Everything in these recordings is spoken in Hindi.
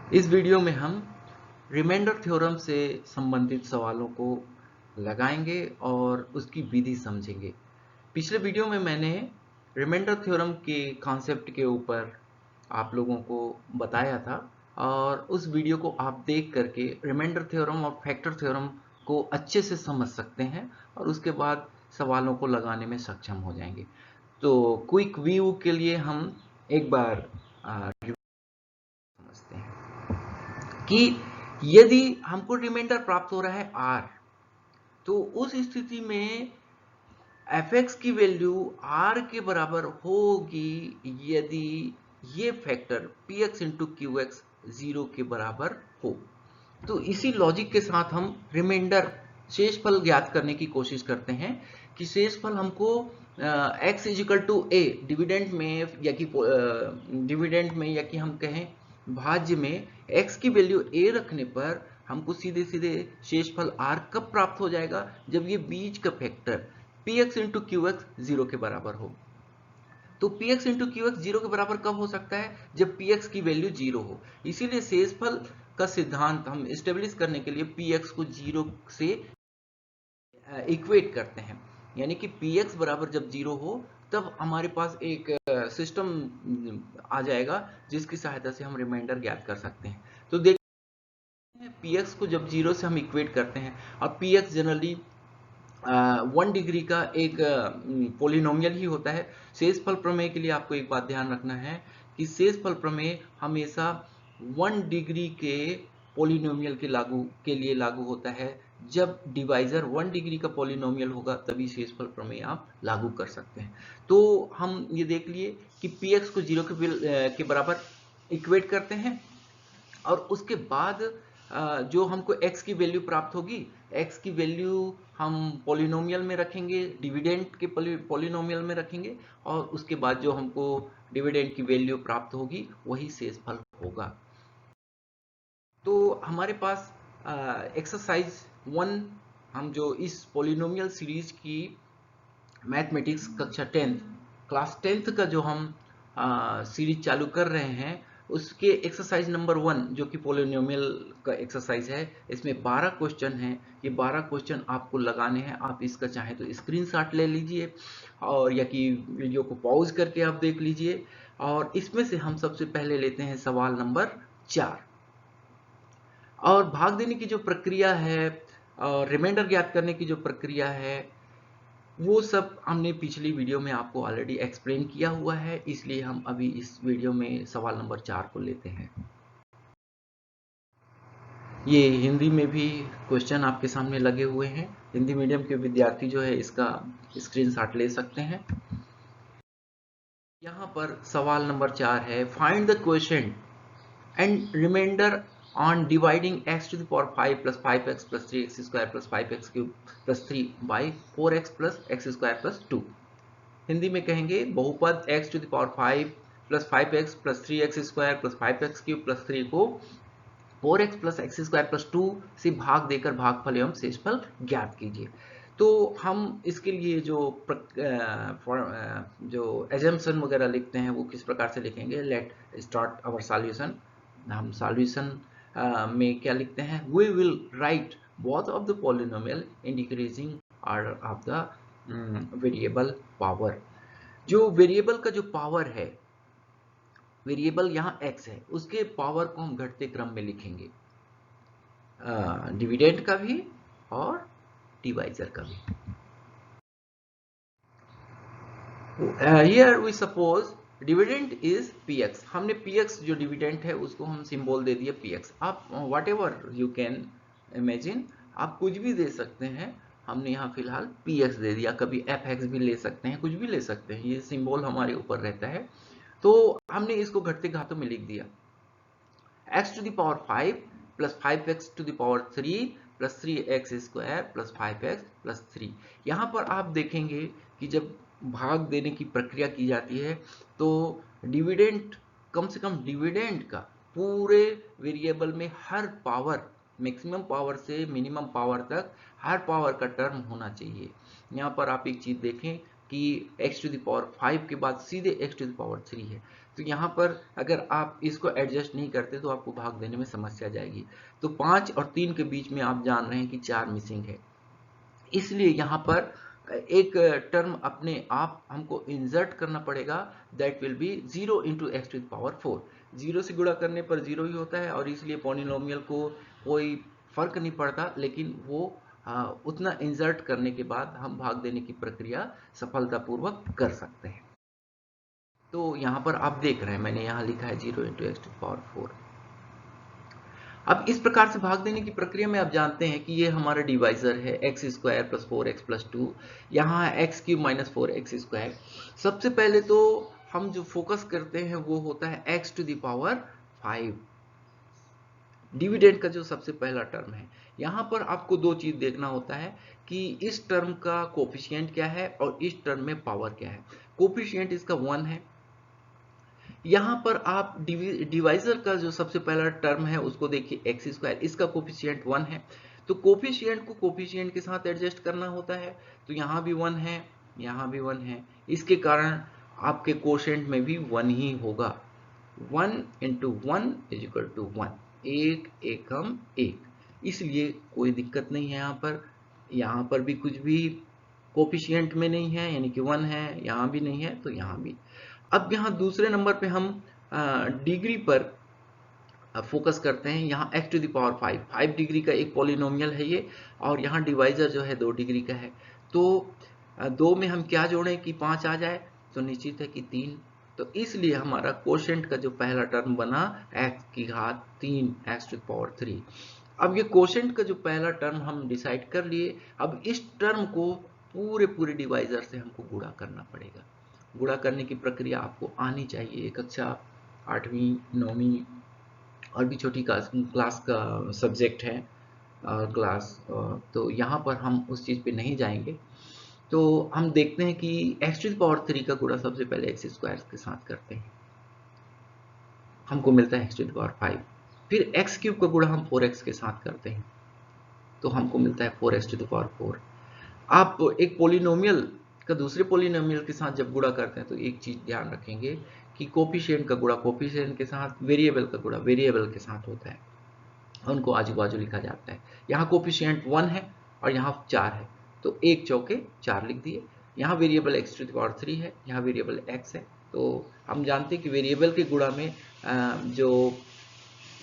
इस वीडियो में हम रिमाइंडर थ्योरम से संबंधित सवालों को लगाएंगे और उसकी विधि समझेंगे। पिछले वीडियो में मैंने रिमाइंडर थ्योरम के कॉन्सेप्ट के ऊपर आप लोगों को बताया था और उस वीडियो को आप देख करके रिमाइंडर थ्योरम और फैक्टर थ्योरम को अच्छे से समझ सकते हैं और उसके बाद सवालों को लगाने में सक्षम हो जाएंगे। तो क्विक व्यू के लिए हम एक बार समझते हैं कि यदि हमको रिमाइंडर प्राप्त हो रहा है r, तो उस स्थिति में fx की वैल्यू r के बराबर होगी यदि ये फैक्टर px इंटू qx 0 के बराबर हो। तो इसी लॉजिक के साथ हम रिमाइंडर शेषफल ज्ञात करने की कोशिश करते हैं कि शेषफल हमको x is equal to a dividend में या कि हम कहें भाज्य में x की वैल्यू a रखने पर हमको सीधे सीधे शेषफल r कब प्राप्त हो जाएगा, जब ये बीच का फैक्टर px इंटू qx 0 के बराबर हो। तो px इंटू qx 0 के बराबर कब हो सकता है, जब px की वैल्यू 0 हो। इसीलिए शेषफल का सिद्धांत हम स्टेब्लिश करने के लिए px को 0 से इक्वेट करते हैं, यानी कि px बराबर जब 0 हो तब हमारे पास एक सिस्टम आ जाएगा जिसकी सहायता से हम रिमाइंडर ज्ञात कर सकते हैं। तो देखते हैं px को जब 0 से हम इक्वेट करते हैं और px जनरली 1 डिग्री का एक पोलिनोमियल ही होता है। शेषफल प्रमेय के लिए आपको एक बात ध्यान रखना है कि शेषफल प्रमेय हमेशा 1 डिग्री के पोलिनोमियल के लिए लागू होता है। जब डिवाइजर 1 डिग्री का पोलिनोमियल होगा तभी शेषफल प्रमेय आप लागू कर सकते हैं। तो हम ये देख लिए कि px को 0 के बराबर इक्वेट करते हैं और उसके बाद जो हमको x की वैल्यू प्राप्त होगी, x की वैल्यू हम पॉलिनोमियल में रखेंगे, डिविडेंड के पॉलिनोमियल में रखेंगे और उसके बाद जो हमको डिविडेंड की वैल्यू प्राप्त होगी वही शेषफल होगा। तो हमारे पास एक्सरसाइज 1, हम जो इस पॉलिनोमियल सीरीज की मैथमेटिक्स कक्षा 10th क्लास 10th का जो हम सीरीज चालू कर रहे हैं उसके एक्सरसाइज नंबर 1 जो कि पोलिनोमियल का एक्सरसाइज है, इसमें 12 क्वेश्चन हैं। ये 12 क्वेश्चन आपको लगाने हैं। आप इसका चाहे तो स्क्रीनशॉट ले लीजिए और या कि वीडियो को पॉज करके आप देख लीजिए। और इसमें से हम सबसे पहले लेते हैं सवाल नंबर 4। और भाग देने की जो प्रक्रिया है और रिमाइंडर ज्ञात करने की जो प्रक्रिया है वो सब हमने पिछली वीडियो में आपको ऑलरेडी एक्सप्लेन किया हुआ है, इसलिए हम अभी इस वीडियो में सवाल नंबर 4 को लेते हैं। ये हिंदी में भी क्वेश्चन आपके सामने लगे हुए हैं। हिंदी मीडियम के विद्यार्थी जो है इसका स्क्रीनशॉट ले सकते हैं। यहाँ पर सवाल नंबर 4 है, find the question and remainder on dividing x to the power 5 plus 5x plus 3x square plus 5x cube plus 3 by 4x plus x square plus 2। Hindi में कहेंगे बहुपद x to the power 5 plus 5x plus 3x square plus 5x cube plus 3 को 4x plus x square plus 2 से भाग देकर भागफल एवं शेषफल ज्ञात कीजिए। तो हम इसके लिए जो एजम्पशन वगैरह लिखते हैं वो किस प्रकार से लिखेंगे। Let start our solution. हम सॉल्यूशन में क्या लिखते हैं, we will write both of the polynomial in decreasing order of the variable power. जो वेरिएबल का जो पावर है, वेरिएबल यहाँ x है, उसके पावर को हम घटते क्रम में लिखेंगे, डिविडेंड का भी और डिवाइजर का भी। Here we suppose dividend is px। हमने px जो डिविडेंड है उसको हम सिंबल दे दिया px। आप whatever you can imagine, आप कुछ भी दे सकते हैं। हमने यहाँ फिलहाल px दे दिया, कभी fx भी ले सकते हैं, कुछ भी ले सकते हैं, ये सिंबल हमारे ऊपर रहता है। तो हमने इसको घटते घातों में लिख दिया, x to the power 5 plus 5x to the power 3 plus 3x square plus 5x plus 3। यहाँ पर आप देखेंगे कि जब भाग देने की प्रक्रिया की जाती है तो डिविडेंड, कम से कम डिविडेंड का पूरे वेरिएबल में हर पावर, मैक्सिमम पावर से मिनिमम पावर तक हर पावर का टर्म होना चाहिए। यहाँ पर आप एक चीज देखें, कि x टू द पावर 5 के बाद सीधे x टू द पावर 3 है। तो यहाँ पर अगर आप इसको एडजस्ट नहीं करते तो आपको भाग देने में समस्या जाएगी। तो 5 और 3 के बीच में आप जान रहे हैं कि 4 मिसिंग है, इसलिए यहाँ पर एक टर्म अपने आप हमको इंसर्ट करना पड़ेगा, that will be 0 into x to the power 4। 0 से गुणा करने पर 0 ही होता है और इसलिए पॉलिनोमियल को कोई फर्क नहीं पड़ता, लेकिन वो उतना इंसर्ट करने के बाद हम भाग देने की प्रक्रिया सफलतापूर्वक कर सकते हैं। तो यहाँ पर आप देख रहे हैं मैंने यहाँ लिखा है 0 into x to the power 4। अब इस प्रकार से भाग देने की प्रक्रिया में आप जानते हैं कि ये हमारा डिवाइजर है x square plus 4x plus 2, यहाँ है x cube minus 4x square. सबसे पहले तो हम जो फोकस करते हैं वो होता है x to the power 5, dividend का जो सबसे पहला टर्म है। यहाँ पर आपको दो चीज देखना होता है कि इस टर्म का कोफिशिएंट क्या है और इस टर्म में पावर क्या है। कोफिशिएंट इसका 1 है। यहाँ पर आप डिवाइजर का जो सबसे पहला टर्म है उसको देखिए एक्स स्क्वायर, इसका कोफिशिएंट 1 है। तो कोफिशिएंट को कोफिशिएंट के साथ एडजस्ट करना होता है। तो यहाँ भी 1 है, यहाँ भी 1 है, इसके कारण आपके कोशेंट में भी 1 ही होगा। 1 इंटू 1 इज इक्वल टू 1, एक एकम एक, इसलिए कोई दिक्कत नहीं है। यहाँ पर भी कुछ भी कोफिशिएंट में नहीं है, यानी कि 1 है, यहाँ भी नहीं है तो यहाँ भी। अब यहाँ दूसरे नंबर पे हम डिग्री पर फोकस करते हैं। यहाँ x to the power 5 degree का एक पॉलिनोमियल है ये, और यहाँ डिवाइजर जो है 2 डिग्री का है। तो 2 में हम क्या जोड़ें कि 5 आ जाए, तो निश्चित है कि 3। तो इसलिए हमारा कोशेंट का जो पहला टर्म बना x की घात 3 x टू द पावर 3। अब ये कोशेंट का जो पहला टर्म हम डिसाइड कर लिए। अब इस टर्म को पूरे डिवाइजर से हमको गुणा करना पड़ेगा। गुणा करने की प्रक्रिया आपको आनी चाहिए। ये कक्षा 8वीं 9वीं और भी छोटी क्लास का सब्जेक्ट है क्लास, तो यहाँ पर हम उस चीज़ पे नहीं जाएंगे। तो हम देखते हैं कि x टू द पावर 3 का गुणा सबसे पहले एक्स स्क्वायर के साथ करते हैं, हमको मिलता है x टू द पावर 5। फिर x क्यूब का गुणा हम 4x के साथ करते हैं, तो हमको मिलता है 4x टू द पावर 4। आप एक पोलिनोमियल का दूसरे पोलिनोमियल के साथ जब गुणा करते हैं तो एक चीज ध्यान रखेंगे कि कोफिशिएंट का गुणा कोफिशिएंट के साथ, वेरिएबल का गुणा वेरिएबल के साथ होता है, उनको आजू बाजू लिखा जाता है। यहाँ कोफिशिएंट 1 है और यहाँ 4 है, तो 1 चौके 4 लिख दिए। यहाँ variable x to the power 3 है, यहाँ वेरिएबल x है। तो हम जानते हैं कि वेरिएबल के गुणा में जो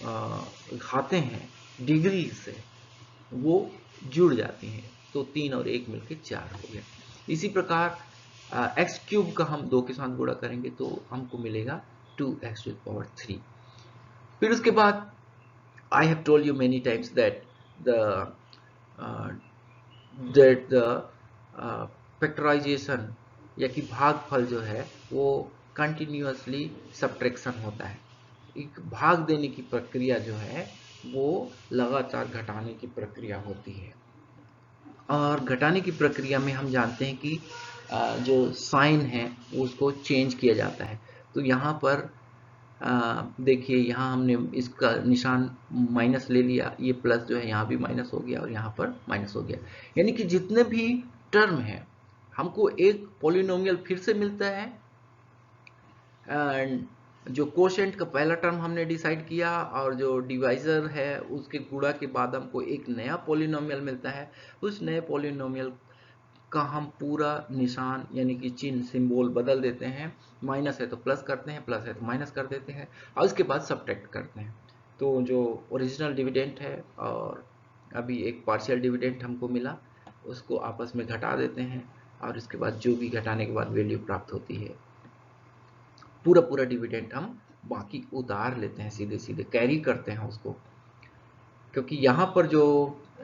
घातें हैं डिग्री से वो जुड़ जाती हैं, तो 3 और 1 मिलकर 4 हो गया। इसी प्रकार x क्यूब का हम 2 के साथ गुणा करेंगे तो हमको मिलेगा 2x टू द पावर 3। फिर उसके बाद I have told you many times that the factorisation या कि भागफल जो है वो कंटिन्यूअसली सब्ट्रैक्शन होता है। एक भाग देने की प्रक्रिया जो है वो लगातार घटाने की प्रक्रिया होती है, और घटाने की प्रक्रिया में हम जानते हैं कि जो साइन है उसको चेंज किया जाता है। तो यहाँ पर देखिए, यहाँ हमने इसका निशान माइनस ले लिया, ये प्लस जो है यहाँ भी माइनस हो गया और यहाँ पर माइनस हो गया। यानी कि जितने भी टर्म है हमको एक पॉलिनोमियल फिर से मिलता है, एंड जो कोशेंट का पहला टर्म हमने डिसाइड किया और जो डिवाइजर है उसके गुणा के बाद हमको एक नया पॉलिनोमियल मिलता है। उस नए पॉलिनोमियल का हम पूरा निशान यानी कि चिन्ह सिंबल बदल देते हैं। माइनस है तो प्लस करते हैं, प्लस है तो माइनस कर देते हैं, और उसके बाद सब्ट्रैक्ट करते हैं। तो जो ओरिजिनल डिविडेंड है और अभी एक पार्शियल डिविडेंड हमको मिला उसको आपस में घटा देते हैं, और इसके बाद जो भी घटाने के बाद वैल्यू प्राप्त होती है पूरा डिविडेंड हम बाकी उतार लेते हैं, सीधे सीधे कैरी करते हैं उसको। क्योंकि यहाँ पर जो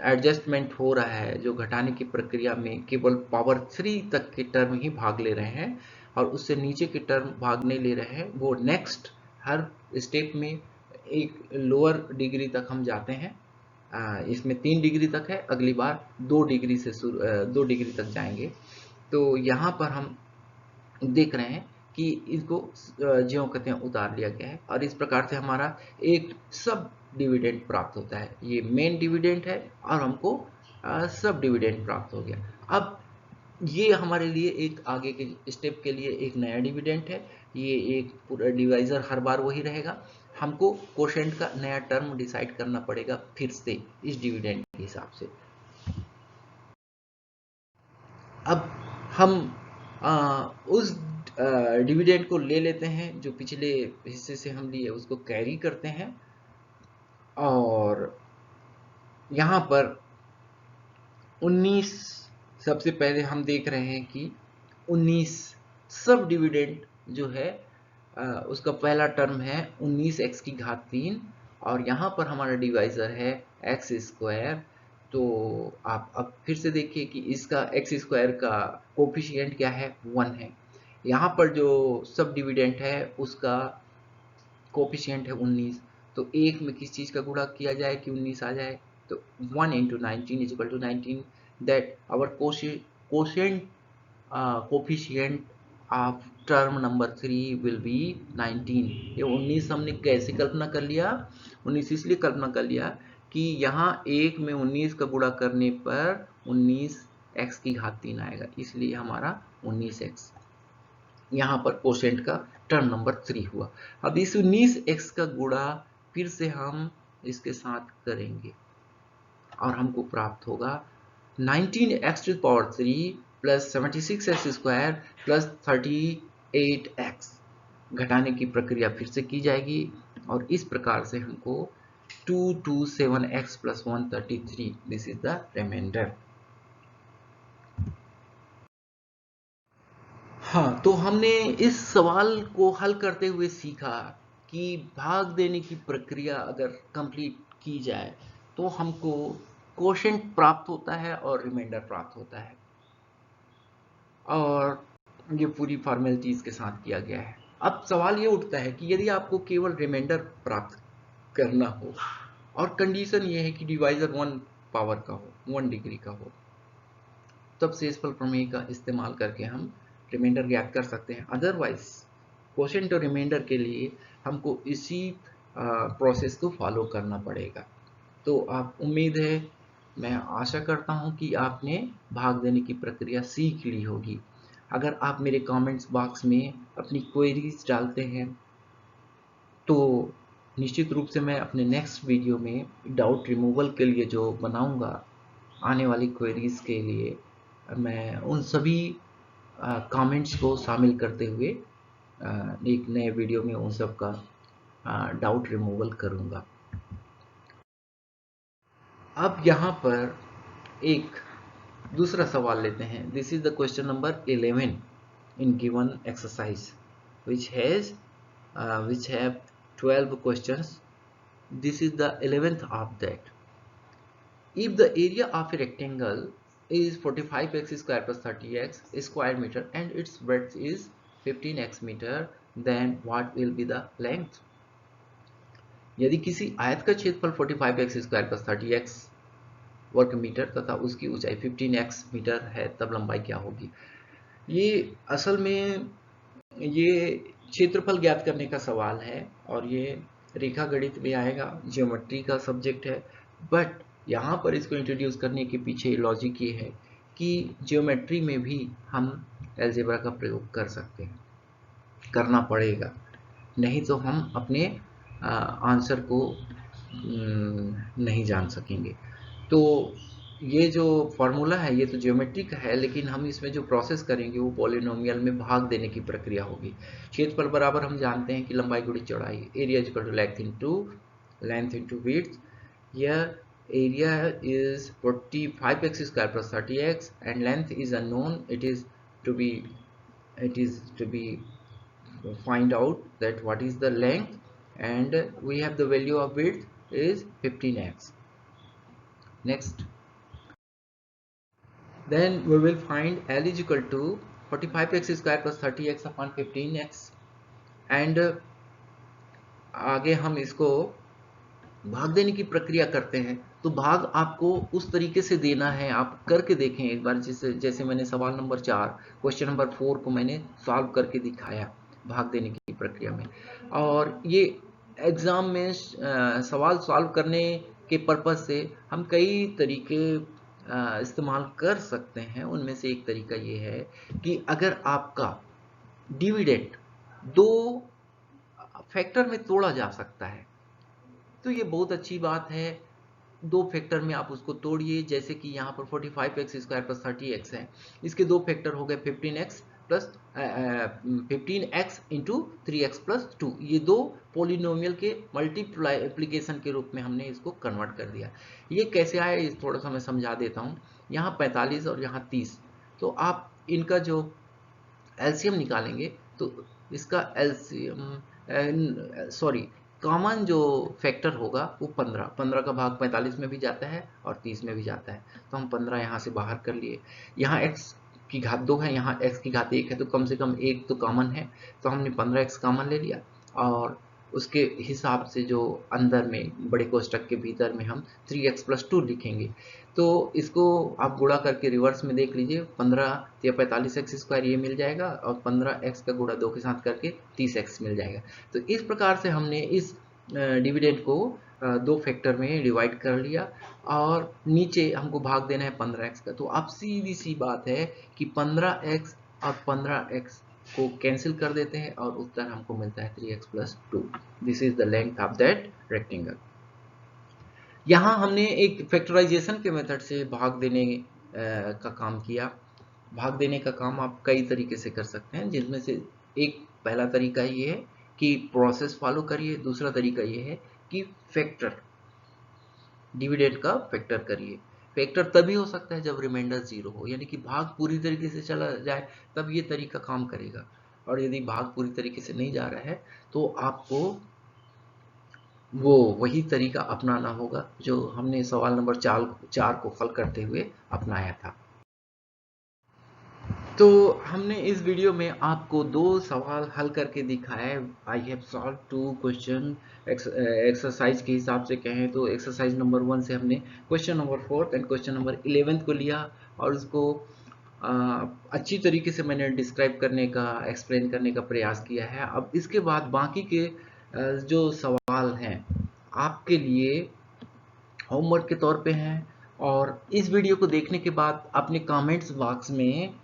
एडजस्टमेंट हो रहा है, जो घटाने की प्रक्रिया में केवल पावर 3 तक के टर्म ही भाग ले रहे हैं और उससे नीचे के टर्म भाग नहीं ले रहे हैं। वो नेक्स्ट हर स्टेप में एक लोअर डिग्री तक हम जाते हैं। इसमें 3 डिग्री तक है, अगली बार 2 डिग्री से 2 डिग्री तक जाएंगे। तो यहाँ पर हम देख रहे हैं कि इसको ज्यों कहते हैं उतार लिया गया है, और इस प्रकार से हमारा एक सब डिविडेंड प्राप्त होता है। ये मेन डिविडेंड है और हमको सब डिविडेंड प्राप्त हो गया। अब ये हमारे लिए एक आगे के स्टेप के लिए एक नया डिविडेंड है। ये एक पूरा डिवाइजर हर बार वही रहेगा। हमको कोशेंट का नया टर्म डिसाइड करना पड़ेगा फिर से इस डिविडेंड के हिसाब से। अब हम उस डिविडेंड को ले लेते हैं जो पिछले हिस्से से हम लिए, उसको कैरी करते हैं और यहाँ पर 19 सबसे पहले हम देख रहे हैं कि 19 सब डिविडेंड जो है उसका पहला टर्म है 19x की घात 3 और यहाँ पर हमारा डिवाइजर है एक्स स्क्वायर। तो आप अब फिर से देखिए कि इसका एक्स स्क्वायर का कोफिशिएंट क्या है, 1 है। यहाँ पर जो सब डिविडेंड है उसका कोफिशिएंट है 19। तो एक में किस चीज का गुणा किया जाए कि 19 आ जाए, तो 1 into 19 is equal to 19, that our quotient coefficient of term number 3 will be 19। ये 19 हमने कैसे कल्पना कर लिया, 19 इसलिए कल्पना कर लिया कि यहाँ एक में 19 का गुणा करने पर 19x की घात 3 आएगा, इसलिए हमारा 19x यहाँ पर कोशेंट का टर्म नंबर 3 हुआ। अब इस 19x का गुणा फिर से हम इसके साथ करेंगे और हमको प्राप्त होगा 19x to power 3 plus 76x square plus 38x। घटाने की प्रक्रिया फिर से की जाएगी और इस प्रकार से हमको 227x plus 133, this is the reminder. हाँ, तो हमने इस सवाल को हल करते हुए सीखा कि भाग देने की प्रक्रिया अगर कंप्लीट की जाए तो हमको कोशेंट प्राप्त होता है और रिमाइंडर प्राप्त होता है, और ये पूरी फॉर्मेलिटीज के साथ किया गया है। अब सवाल ये उठता है कि यदि आपको केवल रिमाइंडर प्राप्त करना हो और कंडीशन ये है कि डिवाइजर 1 पावर का हो, 1 डिग्री का हो, तब शेषफल प्रमेय का इस्तेमाल करके हम रिमाइंडर ज्ञात कर सकते हैं। अदरवाइज कोशेंट और रिमाइंडर के लिए हमको इसी प्रोसेस को फॉलो करना पड़ेगा। तो आप उम्मीद है, मैं आशा करता हूं कि आपने भाग देने की प्रक्रिया सीख ली होगी। अगर आप मेरे कमेंट्स बॉक्स में अपनी क्वेरीज डालते हैं तो निश्चित रूप से मैं अपने नेक्स्ट वीडियो में डाउट रिमूवल के लिए जो बनाऊंगा आने वाली क्वेरीज के लिए, मैं उन सभी कमेंट्स को शामिल करते हुए एक नए वीडियो में उन सब का डाउट रिमूवल करूंगा। अब यहाँ पर एक दूसरा सवाल लेते हैं। This is the question number 11 in given exercise which have 12 questions. This is the 11th of that. If the area of a rectangle is 45x square plus 30x square meter and its breadth is 15x meter, then what will be the length? यदि किसी आयत का क्षेत्रफल 45x स्क्वायर प्लस 30x वर्ग मीटर तथा उसकी ऊंचाई 15x मीटर है, तब लंबाई क्या होगी? ये असल में ये क्षेत्रफल ज्ञात करने का सवाल है और ये रेखा गणित में आएगा, ज्योमेट्री का सब्जेक्ट है। बट यहाँ पर इसको इंट्रोड्यूस करने के पीछे लॉजिक ये है कि ज्योमेट्री में भी हम अलजेब्रा का प्रयोग कर सकते हैं, करना पड़ेगा, नहीं तो हम अपने आंसर को नहीं जान सकेंगे। तो ये जो फॉर्मूला है ये तो ज्योमेट्री का है, लेकिन हम इसमें जो प्रोसेस करेंगे वो पॉलिनोमियल में भाग देने की प्रक्रिया होगी। क्षेत्रफल बराबर हम जानते हैं कि लंबाई गुणित चौड़ाई, area equal to length into width. Here area is 45x square plus 30x and length is unknown, it is to be find out that what is the length, and we have the value of width is 15x. Next, then we will find L is equal to 45x square plus 30x upon 15x, and आगे हम इसको भाग देने की प्रक्रिया करते हैं। तो भाग आपको उस तरीके से देना है, आप करके देखें एक बार, जैसे मैंने सवाल नंबर 4 क्वेश्चन नंबर 4 को मैंने सॉल्व करके दिखाया भाग देने की प्रक्रिया में। और ये एग्जाम में सवाल सॉल्व करने के पर्पज से हम कई तरीके इस्तेमाल कर सकते हैं। उनमें से एक तरीका ये है कि अगर आपका डिविडेंड दो फैक्टर में तोड़ा जा सकता है तो ये बहुत अच्छी बात है। दो फैक्टर में आप उसको तोड़िए, जैसे कि यहाँ पर 45x स्क्वायर प्लस 30x है, इसके दो फैक्टर हो गए 15x plus 15x into 3x plus 2। ये दो पोलिनोमियल के मल्टीप्लिकेशन के रूप में हमने इसको कन्वर्ट कर दिया। ये कैसे आया ये थोड़ा सा मैं समझा देता हूँ। यहाँ 45 और यहाँ 30, तो आप इनका जो एलसीएम निकालेंगे तो इसका एलसीएम सॉरी कॉमन जो फैक्टर होगा वो 15 का भाग 45 में भी जाता है और 30 में भी जाता है, तो हम 15 यहाँ से बाहर कर लिए। यहाँ x की घात 2 है, यहाँ x की घात 1 है, तो कम से कम एक तो कॉमन है, तो हमने 15x कॉमन ले लिया और उसके हिसाब से जो अंदर में बड़े कोष्टक के भीतर में हम 3x प्लस 2 लिखेंगे। तो इसको आप गुणा करके रिवर्स में देख लीजिए, 15 या 45x स्क्वायर ये मिल जाएगा और 15x का गुणा 2 के साथ करके 30x मिल जाएगा। तो इस प्रकार से हमने इस डिविडेंड को दो फैक्टर में डिवाइड कर लिया और नीचे हमको भाग देना है 15x का। तो अब सीधी सी बात है कि 15x और 15x को कैंसिल कर देते हैं और उत्तर हमको मिलता है 3x plus 2। This is the length of that rectangle. यहाँ हमने एक फैक्टराइजेशन के मेथड से भाग देने का काम किया। भाग देने का काम आप कई तरीके से कर सकते हैं, जिसमें से एक पहला तरीका ये है कि प्रोसेस फॉलो करिए, दूसरा तरीका ये है कि फैक्टर डिविडेंड का फैक्टर करिए। फैक्टर तभी हो सकता है जब रिमाइंडर 0 हो, यानी कि भाग पूरी तरीके से चला जाए तब ये तरीका काम करेगा। और यदि भाग पूरी तरीके से नहीं जा रहा है तो आपको वही तरीका अपनाना होगा जो हमने सवाल नंबर 4 को हल करते हुए अपनाया था। तो हमने इस वीडियो में आपको दो सवाल हल करके दिखाए। I have solve 2 question exercise के हिसाब से कहें तो एक्सरसाइज नंबर 1 से हमने question number 4 and question number 11 को लिया और उसको अच्छी तरीके से मैंने डिस्क्राइब करने का, एक्सप्लेन करने का प्रयास किया है। अब इसके बाद बाकी के जो सवाल हैं आपके लिए होमवर्क के तौर पे हैं, और इस वीडियो को देखने के बाद अपने कमेंट्स बॉक्स में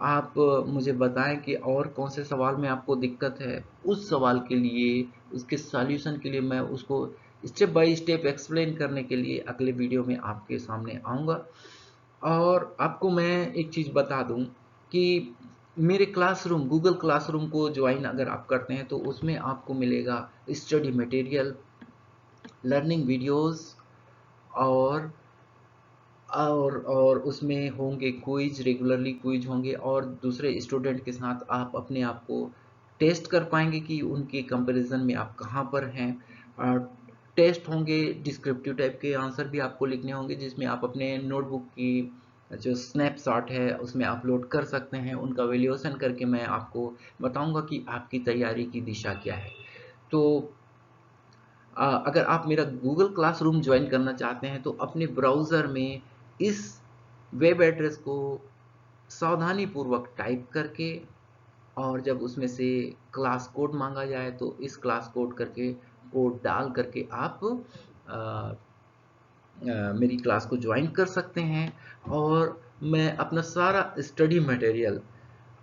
आप मुझे बताएं कि और कौन से सवाल में आपको दिक्कत है। उस सवाल के लिए, उसके सॉल्यूशन के लिए मैं उसको स्टेप बाय स्टेप एक्सप्लेन करने के लिए अगले वीडियो में आपके सामने आऊँगा। और आपको मैं एक चीज़ बता दूं कि मेरे क्लासरूम, गूगल क्लासरूम को ज्वाइन अगर आप करते हैं तो उसमें आपको मिलेगा स्टडी मटेरियल, लर्निंग वीडियोस और उसमें होंगे क्विज, रेगुलरली क्विज होंगे और दूसरे स्टूडेंट के साथ आप अपने आप को टेस्ट कर पाएंगे कि उनके कंपैरिजन में आप कहाँ पर हैं। और टेस्ट होंगे, डिस्क्रिप्टिव टाइप के आंसर भी आपको लिखने होंगे जिसमें आप अपने नोटबुक की जो स्नैपशॉट है उसमें अपलोड कर सकते हैं। उनका वैल्यूएशन करके मैं आपको बताऊंगा कि आपकी तैयारी की दिशा क्या है। तो अगर आप मेरा गूगल क्लासरूम ज्वाइन करना चाहते हैं तो अपने ब्राउज़र में इस वेब एड्रेस को सावधानी पूर्वक टाइप करके और जब उसमें से क्लास कोड मांगा जाए तो इस क्लास कोड करके कोड डाल करके आप मेरी क्लास को ज्वाइन कर सकते हैं। और मैं अपना सारा स्टडी मटेरियल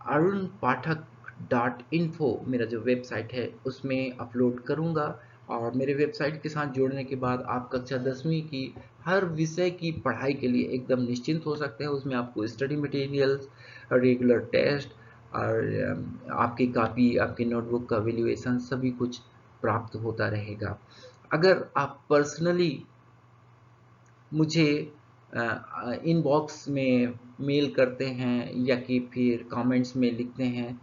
arunpathak.info मेरा जो वेबसाइट है उसमें अपलोड करूंगा। और मेरे वेबसाइट के साथ जोड़ने के बाद आप कक्षा 10वीं की हर विषय की पढ़ाई के लिए एकदम निश्चिंत हो सकते हैं। उसमें आपको स्टडी मटेरियल्स, रेगुलर टेस्ट और आपकी कॉपी, आपकी नोटबुक का वैल्यूएशन सभी कुछ प्राप्त होता रहेगा। अगर आप पर्सनली मुझे इनबॉक्स में मेल करते हैं या कि फिर कमेंट्स में लिखते हैं,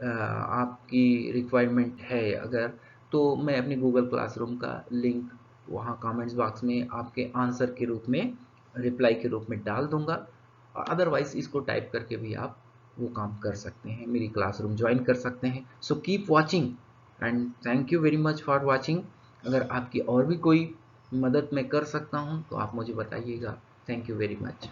आपकी रिक्वायरमेंट है अगर, तो मैं अपने गूगल क्लासरूम का लिंक वहाँ कमेंट्स बॉक्स में आपके आंसर के रूप में, रिप्लाई के रूप में डाल दूंगा। और अदरवाइज इसको टाइप करके भी आप वो काम कर सकते हैं, मेरी क्लासरूम ज्वाइन कर सकते हैं। So keep watching and thank you very much for watching. अगर आपकी और भी कोई मदद मैं कर सकता हूँ तो आप मुझे बताइएगा। Thank you very much.